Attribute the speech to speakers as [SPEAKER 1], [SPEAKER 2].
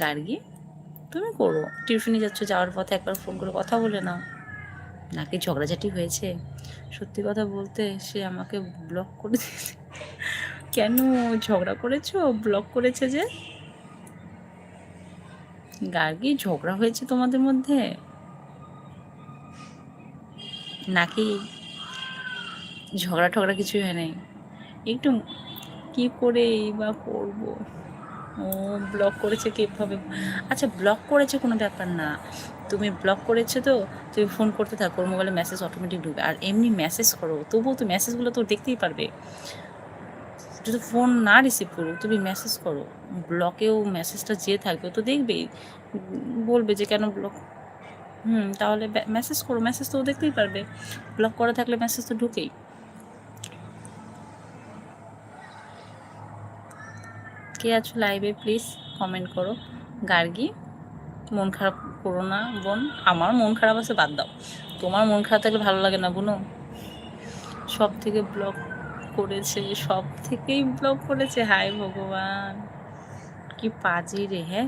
[SPEAKER 1] গার্গী, তুমি করো, টিউশনি যাচ্ছ, যাওয়ার পথে একবার ফোন করে কথা বলে নাও। নাকি ঝগড়াঝাটি হয়েছে? সত্যি কথা বলতে সে আমাকে ব্লক করে দিয়েছে। কেন, ঝগড়া করেছো? ব্লক করেছে যে? গার্গী, ঝগড়া হয়েছে তোমাদের মধ্যে নাকি? ঝগড়া ঠগড়া কিছুই হয় নাই? একটু কি করেই বা করবো? ও ব্লক করেছে কিভাবে? আচ্ছা, ব্লক করেছে কোনো ব্যাপার না, তুমি ব্লক করেছো তো তুমি ফোন করতে থাকো, ওর মোবাইলে মেসেজ অটোমেটিক ঢুকবে। আর এমনি মেসেজ করো, তবুও তো মেসেজগুলো তো দেখতেই পারবে। যদি ফোন না রিসিভ করো তুমি মেসেজ করো, ব্লকেও মেসেজটা যে থাকবে ও তো দেখবেই, বলবে যে কেন ব্লক। তাহলে মেসেজ করো, মেসেজ তো ও দেখতেই পারবে, ব্লক করা থাকলে মেসেজ তো ঢুকেই। কে আছো লাইভে প্লিজ কমেন্ট করো। গার্গী, মন খারাপ করো না বোন, আমার মন খারাপ আছে বাদ দাও, তোমার মন খারাপ থাকলে ভালো লাগে না বোনো? সব থেকে ব্লক করেছে, সব থেকেই ব্লক করেছে, হায় ভগবান, কি পাজি রে। হ্যাঁ।